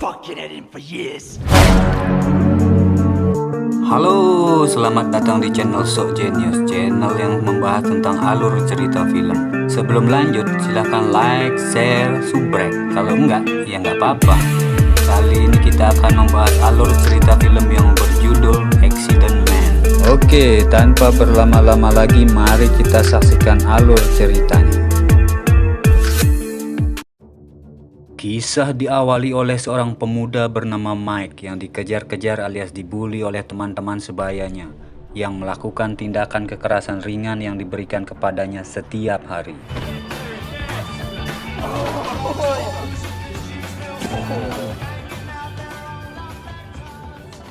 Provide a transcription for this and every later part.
fucking at him for years. Halo, selamat datang di channel Sok Genius, channel yang membahas tentang alur cerita film. Sebelum lanjut, silahkan like, share, subscribe. Kalau enggak, ya enggak apa-apa. Kali ini kita akan membahas alur cerita film yang berjudul Accident Man. Oke, tanpa berlama-lama lagi, mari kita saksikan alur ceritanya. Kisah diawali oleh seorang pemuda bernama Mike yang dikejar-kejar alias dibully oleh teman-teman sebayanya yang melakukan tindakan kekerasan ringan yang diberikan kepadanya setiap hari.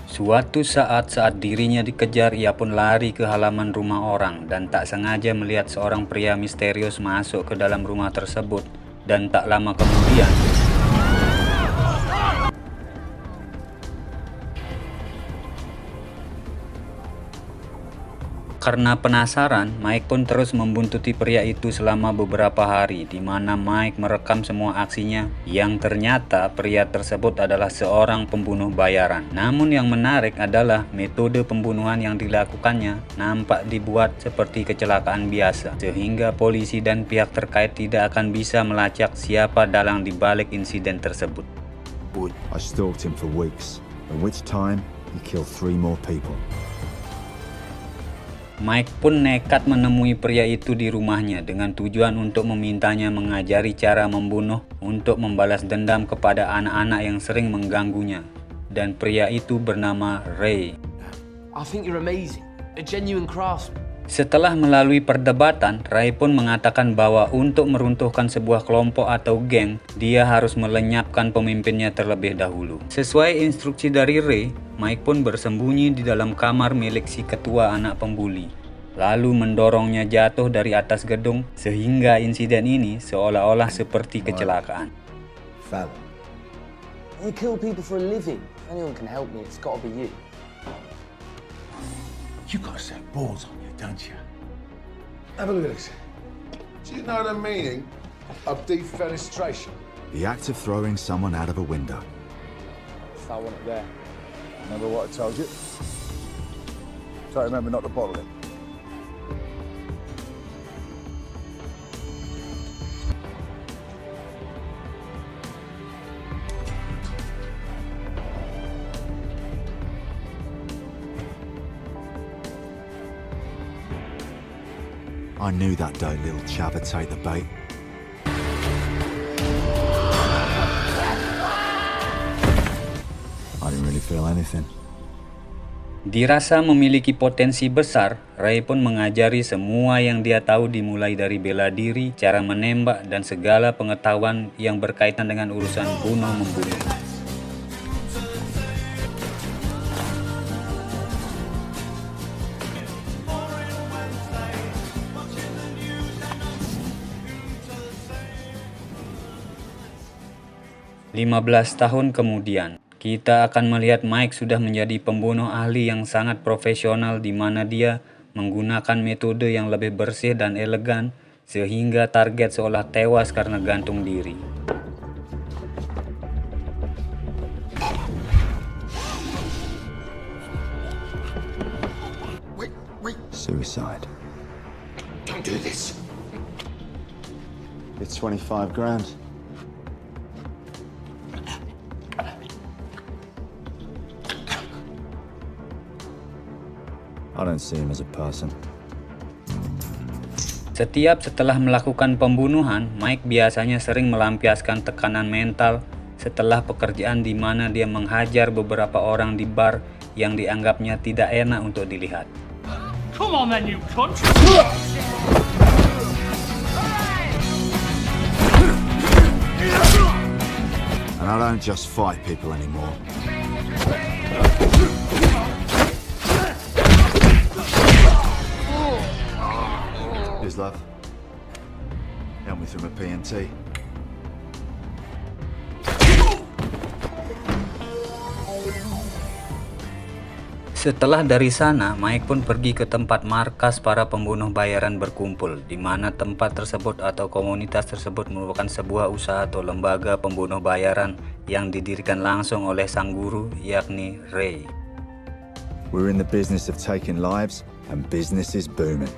Suatu saat dirinya dikejar, ia pun lari ke halaman rumah orang dan tak sengaja melihat seorang pria misterius masuk ke dalam rumah tersebut. Dan tak lama kemudian, karena penasaran, Mike pun terus membuntuti pria itu selama beberapa hari, di mana Mike merekam semua aksinya, yang ternyata pria tersebut adalah seorang pembunuh bayaran. Namun yang menarik adalah metode pembunuhan yang dilakukannya nampak dibuat seperti kecelakaan biasa, sehingga polisi dan pihak terkait tidak akan bisa melacak siapa dalang di balik insiden tersebut. I stalked him for weeks, in which time he killed 3 more people. Mike pun nekat menemui pria itu di rumahnya dengan tujuan untuk memintanya mengajari cara membunuh untuk membalas dendam kepada anak-anak yang sering mengganggunya. Dan pria itu bernama Ray. I think you're amazing. A genuine craftsman. Setelah melalui perdebatan, Ray pun mengatakan bahwa untuk meruntuhkan sebuah kelompok atau geng, dia harus melenyapkan pemimpinnya terlebih dahulu. Sesuai instruksi dari Ray, Mike pun bersembunyi di dalam kamar milik si ketua anak pembuli, lalu mendorongnya jatuh dari atas gedung sehingga insiden ini seolah-olah seperti kecelakaan. Fallon. You kill people for a living. If anyone can help me, it's gotta be you. You got some balls on you, don't you? Have a look at this. Do you know the meaning of defenestration? The act of throwing someone out of a window. If I want it there. Remember what I told you? Try to remember not to bottle it. I knew that dough little chap would take the bait. I didn't really feel anything. Dirasa memiliki potensi besar, Ray pun mengajari semua yang dia tahu dimulai dari bela diri, cara menembak, dan segala pengetahuan yang berkaitan dengan urusan bunuh-membunuh. Lima 15 tahun kemudian, kita akan melihat Mike sudah menjadi pembunuh ahli yang sangat profesional, di mana dia menggunakan metode yang lebih bersih dan elegan sehingga target seolah tewas karena gantung diri. Suicide. Don't do this. It's 25 grand. I don't see him as a person. Setelah melakukan pembunuhan, Mike biasanya sering melampiaskan tekanan mental setelah pekerjaan, di mana dia menghajar beberapa orang di bar yang dianggapnya tidak enak untuk dilihat. Come on then, you cunt! And I don't just fight people anymore. Here's love. Help me through my PMT. Setelah dari sana, Mike pun pergi ke tempat markas para pembunuh bayaran berkumpul, di mana tempat tersebut atau komunitas tersebut merupakan sebuah usaha atau lembaga pembunuh bayaran yang didirikan langsung oleh sang guru yakni Ray. We're in the business of taking lives, and business is booming.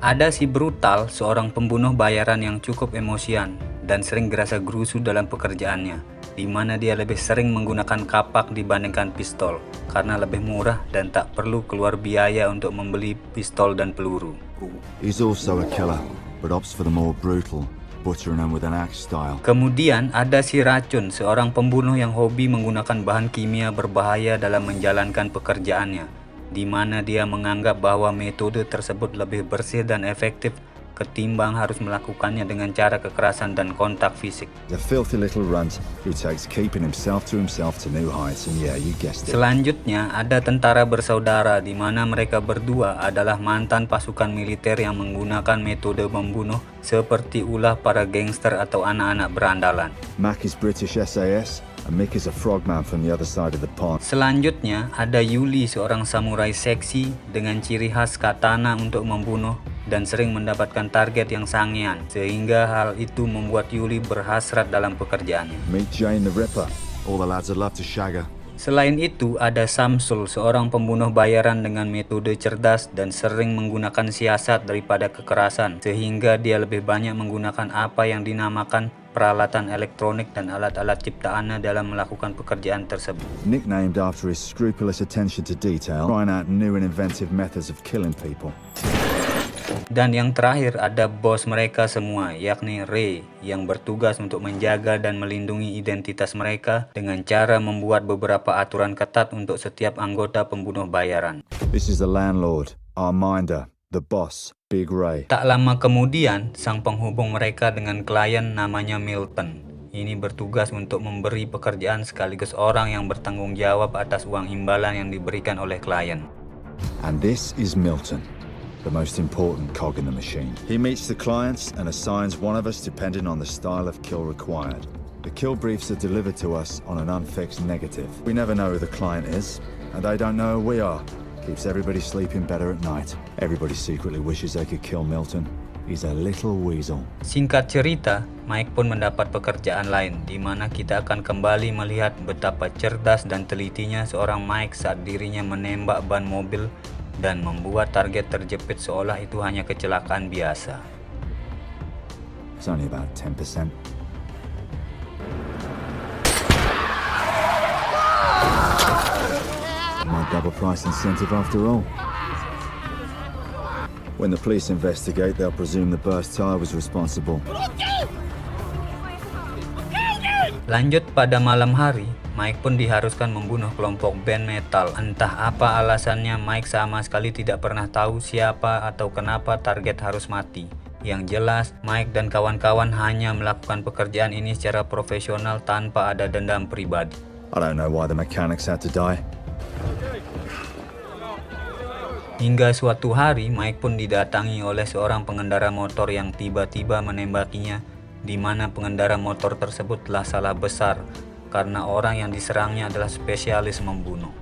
Ada si Brutal, seorang pembunuh bayaran yang cukup emosian dan sering gerasa gerusu dalam pekerjaannya, di mana dia lebih sering menggunakan kapak dibandingkan pistol karena lebih murah dan tak perlu keluar biaya untuk membeli pistol dan peluru. He's also a killer, but opts for the more brutal, butchering them with an axe style. Kemudian ada si Racun, seorang pembunuh yang hobi menggunakan bahan kimia berbahaya dalam menjalankan pekerjaannya, di mana dia menganggap bahwa metode tersebut lebih bersih dan efektif ketimbang harus melakukannya dengan cara kekerasan dan kontak fisik. The filthy little runt who takes keeping himself to new heights, and yeah, you guessed it. Selanjutnya ada tentara bersaudara, di mana mereka berdua adalah mantan pasukan militer yang menggunakan metode membunuh seperti ulah para gangster atau anak-anak berandalan. Mac is British SAS, and Mick is a frogman from the other side of the pond. Selanjutnya ada Yuli, seorang samurai seksi dengan ciri khas katana untuk membunuh dan sering mendapatkan target yang sangean, sehingga hal itu membuat Yuli berhasrat dalam pekerjaannya. Meet Jane the Ripper. All the lads would love to shag her. Selain itu ada Samsul, seorang pembunuh bayaran dengan metode cerdas dan sering menggunakan siasat daripada kekerasan, sehingga dia lebih banyak menggunakan apa yang dinamakan peralatan elektronik dan alat-alat ciptaannya dalam melakukan pekerjaan tersebut. Nicknamed after his scrupulous attention to detail, trying out new and inventive methods of killing people. Dan yang terakhir ada bos mereka semua, yakni Ray, yang bertugas untuk menjaga dan melindungi identitas mereka dengan cara membuat beberapa aturan ketat untuk setiap anggota pembunuh bayaran. This is the landlord, our minder, the boss, Big Ray. Tak lama kemudian, sang penghubung mereka dengan klien namanya Milton. Ini bertugas untuk memberi pekerjaan sekaligus orang yang bertanggung jawab atas uang imbalan yang diberikan oleh klien. And this is Milton, the most important cog in the machine. He meets the clients and assigns one of us depending on the style of kill required. The kill briefs are delivered to us on an unfixed negative. We never know who the client is, and they don't know who we are. Keeps everybody sleeping better at night. Everybody secretly wishes they could kill Milton. He's a little weasel. Singkat cerita, Mike pun mendapat pekerjaan lain, di mana kita akan kembali melihat betapa cerdas dan telitinya seorang Mike saat dirinya menembak ban mobil dan membuat target terjepit seolah itu hanya kecelakaan biasa. It's only about 10%. My double price incentive after all. When the police investigate, they'll presume the burst tire was responsible. Lanjut pada malam hari, Mike pun diharuskan membunuh kelompok band metal. Entah apa alasannya, Mike sama sekali tidak pernah tahu siapa atau kenapa target harus mati. Yang jelas, Mike dan kawan-kawan hanya melakukan pekerjaan ini secara profesional tanpa ada dendam pribadi. I don't know why the mechanics had to die. Hingga suatu hari, Mike pun didatangi oleh seorang pengendara motor yang tiba-tiba menembakinya, di mana pengendara motor tersebut telah salah besar karena orang yang diserangnya adalah spesialis membunuh.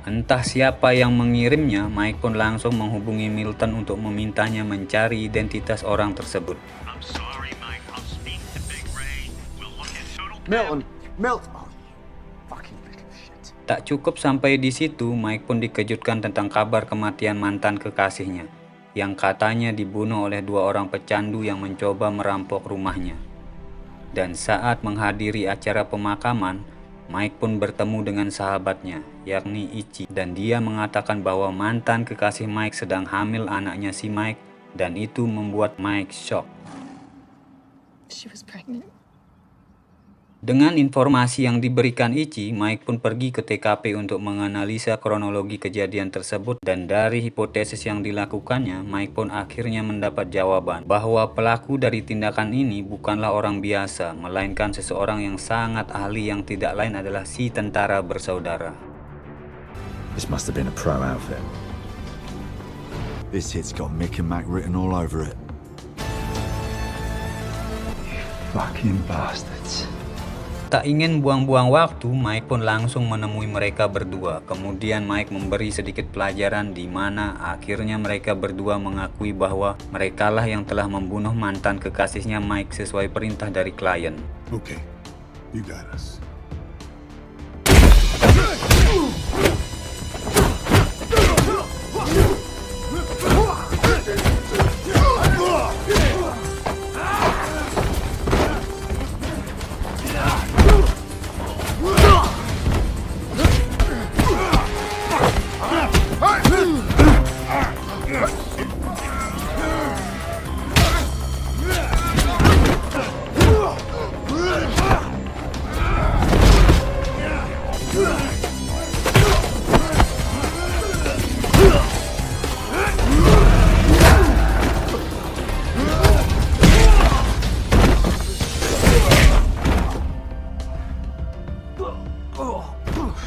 Entah siapa yang mengirimnya, Mike pun langsung menghubungi Milton untuk memintanya mencari identitas orang tersebut. I'm sorry, Mike. I'll speak to Big Ray. We'll look at total. Milton! Oh, fucking little shit. Tak cukup sampai di situ, Mike pun dikejutkan tentang kabar kematian mantan kekasihnya, yang katanya dibunuh oleh dua orang pecandu yang mencoba merampok rumahnya. Dan saat menghadiri acara pemakaman, Mike pun bertemu dengan sahabatnya, yakni Ichi, dan dia mengatakan bahwa mantan kekasih Mike sedang hamil anaknya si Mike, dan itu membuat Mike shock. She was pregnant. Dengan informasi yang diberikan Ichi, Mike pun pergi ke TKP untuk menganalisa kronologi kejadian tersebut, dan dari hipotesis yang dilakukannya, Mike pun akhirnya mendapat jawaban bahwa pelaku dari tindakan ini bukanlah orang biasa, melainkan seseorang yang sangat ahli yang tidak lain adalah si tentara bersaudara. This must have been a pro outfit. This hit's got Mick and Mac written all over it. Fucking bastards. Tak ingin buang-buang waktu, Mike pun langsung menemui mereka berdua. Kemudian Mike memberi sedikit pelajaran di mana akhirnya mereka berdua mengakui bahwa merekalah yang telah membunuh mantan kekasihnya Mike sesuai perintah dari klien. Okay, you got us.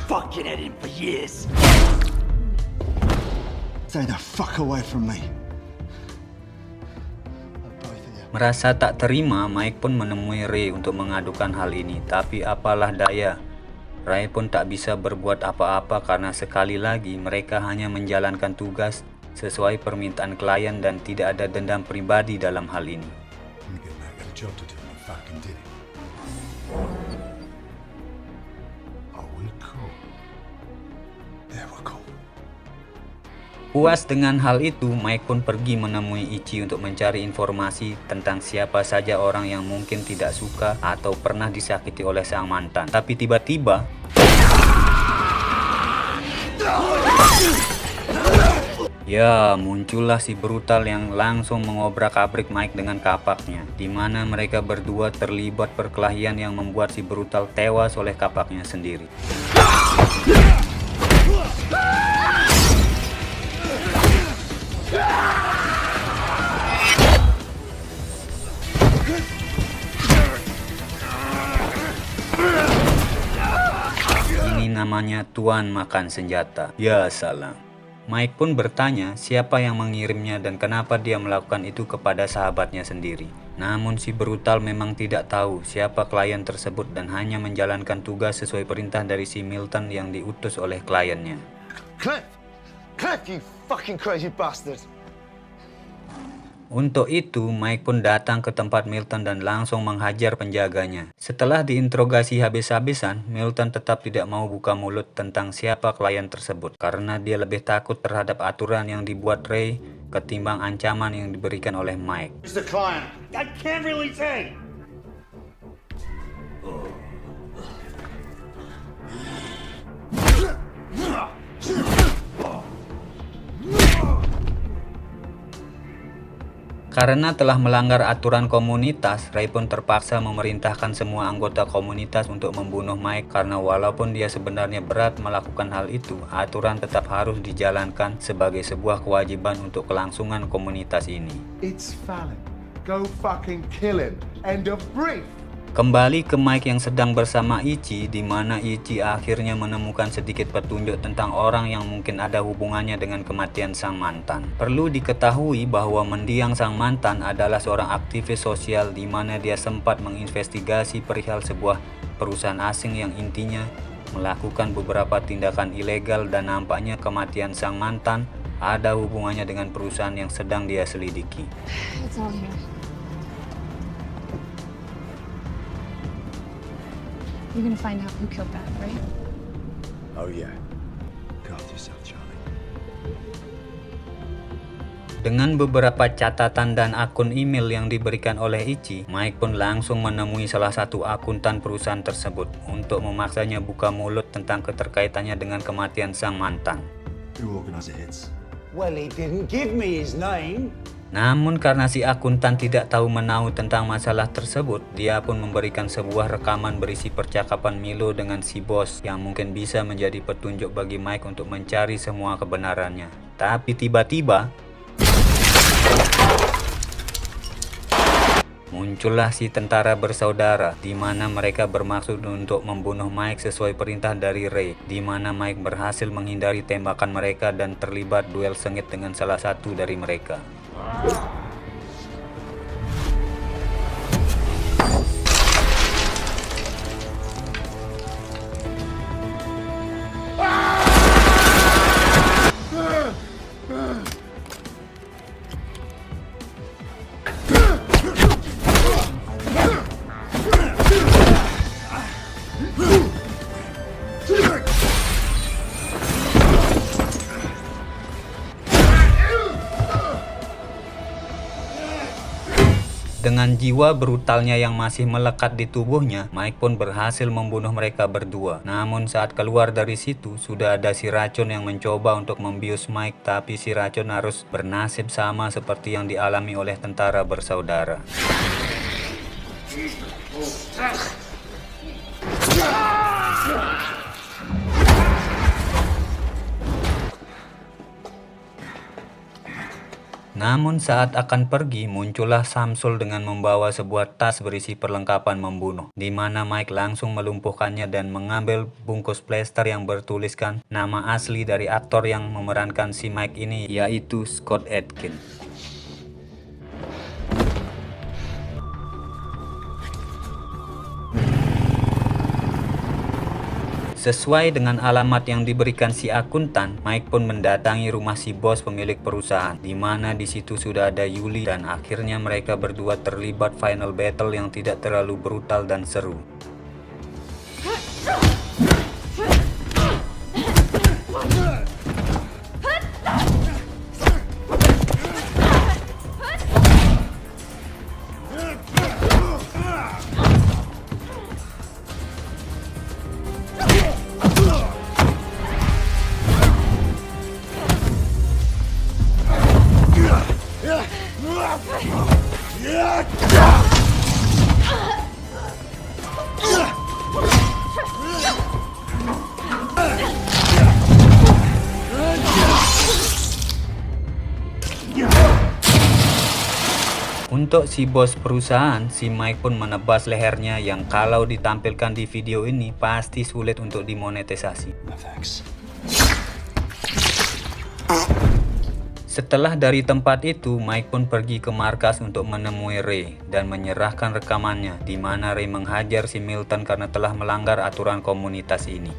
Fucking at him for years. Stay the fuck away from me. Merasa tak terima, Mike pun menemui Ray untuk mengadukan hal ini. Tapi apalah daya, Ray pun tak bisa berbuat apa-apa karena sekali lagi mereka hanya menjalankan tugas sesuai permintaan klien dan tidak ada dendam pribadi dalam hal ini. Job to do, and you fucking did it. Are we cool? Yeah, we're cool. Puas dengan hal itu, Mike pun pergi menemui Ichi untuk mencari informasi tentang siapa saja orang yang mungkin tidak suka atau pernah disakiti oleh sang mantan. Tapi tiba-tiba ya, muncullah si brutal yang langsung mengobrak-abrik Mike dengan kapaknya, di mana mereka berdua terlibat perkelahian yang membuat si brutal tewas oleh kapaknya sendiri. Ini namanya tuan makan senjata. Ya salam. Mike pun bertanya siapa yang mengirimnya dan kenapa dia melakukan itu kepada sahabatnya sendiri. Namun si brutal memang tidak tahu siapa klien tersebut dan hanya menjalankan tugas sesuai perintah dari si Milton yang diutus oleh kliennya. Cliff, you fucking crazy bastard. Untuk itu, Mike pun datang ke tempat Milton dan langsung menghajar penjaganya. Setelah diinterogasi habis-habisan, Milton tetap tidak mau buka mulut tentang siapa klien tersebut karena dia lebih takut terhadap aturan yang dibuat Ray ketimbang ancaman yang diberikan oleh Mike. Who's the client? I can't really say. Karena telah melanggar aturan komunitas, Ray pun terpaksa memerintahkan semua anggota komunitas untuk membunuh Mike karena walaupun dia sebenarnya berat melakukan hal itu, aturan tetap harus dijalankan sebagai sebuah kewajiban untuk kelangsungan komunitas ini. It's Fallon. Go fucking kill him. End of brief. Kembali ke Mike yang sedang bersama Ichi, di mana Ichi akhirnya menemukan sedikit petunjuk tentang orang yang mungkin ada hubungannya dengan kematian sang mantan. Perlu diketahui bahwa mendiang sang mantan adalah seorang aktivis sosial di mana dia sempat menginvestigasi perihal sebuah perusahaan asing yang intinya melakukan beberapa tindakan ilegal dan nampaknya kematian sang mantan ada hubungannya dengan perusahaan yang sedang dia selidiki. It's all here. You're gonna find out who killed Bad, right? Oh yeah. God yourself, Charlie. Dengan beberapa catatan dan akun email yang diberikan oleh Ichi, Mike pun langsung menemui salah satu akuntan perusahaan tersebut untuk memaksanya buka mulut tentang keterkaitannya dengan kematian sang mantan. Who organized the hits? Well, he didn't give me his name. Namun karena si akuntan tidak tahu menahu tentang masalah tersebut, dia pun memberikan sebuah rekaman berisi percakapan Milo dengan si bos yang mungkin bisa menjadi petunjuk bagi Mike untuk mencari semua kebenarannya. Tapi tiba-tiba muncullah si tentara bersaudara, di mana mereka bermaksud untuk membunuh Mike sesuai perintah dari Ray, di mana Mike berhasil menghindari tembakan mereka dan terlibat duel sengit dengan salah satu dari mereka. Dengan jiwa brutalnya yang masih melekat di tubuhnya, Mike pun berhasil membunuh mereka berdua. Namun saat keluar dari situ, sudah ada si racun yang mencoba untuk membius Mike, tapi si racun harus bernasib sama seperti yang dialami oleh tentara bersaudara. Namun saat akan pergi, muncullah Samsul dengan membawa sebuah tas berisi perlengkapan membunuh, di mana Mike langsung melumpuhkannya dan mengambil bungkus plester yang bertuliskan nama asli dari aktor yang memerankan si Mike ini, yaitu Scott Adkins. Sesuai dengan alamat yang diberikan si akuntan, Mike pun mendatangi rumah si bos pemilik perusahaan, di mana di situ sudah ada Yuli, dan akhirnya mereka berdua terlibat final battle yang tidak terlalu brutal dan seru. Untuk si bos perusahaan, si Mike pun menebas lehernya yang kalau ditampilkan di video ini pasti sulit untuk dimonetisasi. Setelah dari tempat itu, Mike pun pergi ke markas untuk menemui Ray dan menyerahkan rekamannya, di mana Ray menghajar si Milton karena telah melanggar aturan komunitas ini.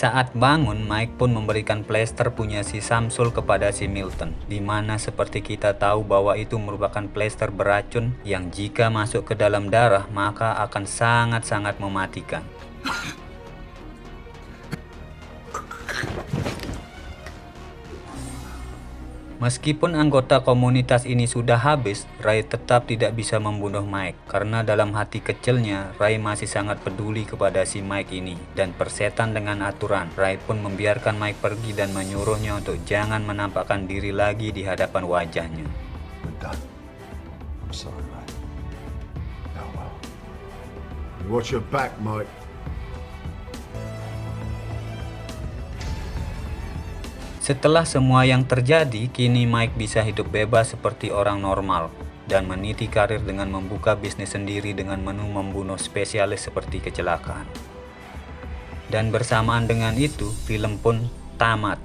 Saat bangun, Mike pun memberikan plester punya si Samsul kepada si Milton, di mana seperti kita tahu bahwa itu merupakan plester beracun yang jika masuk ke dalam darah maka akan sangat-sangat mematikan. Meskipun anggota komunitas ini sudah habis, Ray tetap tidak bisa membunuh Mike, karena dalam hati kecilnya, Ray masih sangat peduli kepada si Mike ini. Dan persetan dengan aturan, Ray pun membiarkan Mike pergi dan menyuruhnya untuk jangan menampakkan diri lagi di hadapan wajahnya. Watch your back, Mike. Setelah semua yang terjadi, kini Mike bisa hidup bebas seperti orang normal dan meniti karir dengan membuka bisnis sendiri dengan menu membunuh spesialis seperti kecelakaan. Dan bersamaan dengan itu, film pun tamat.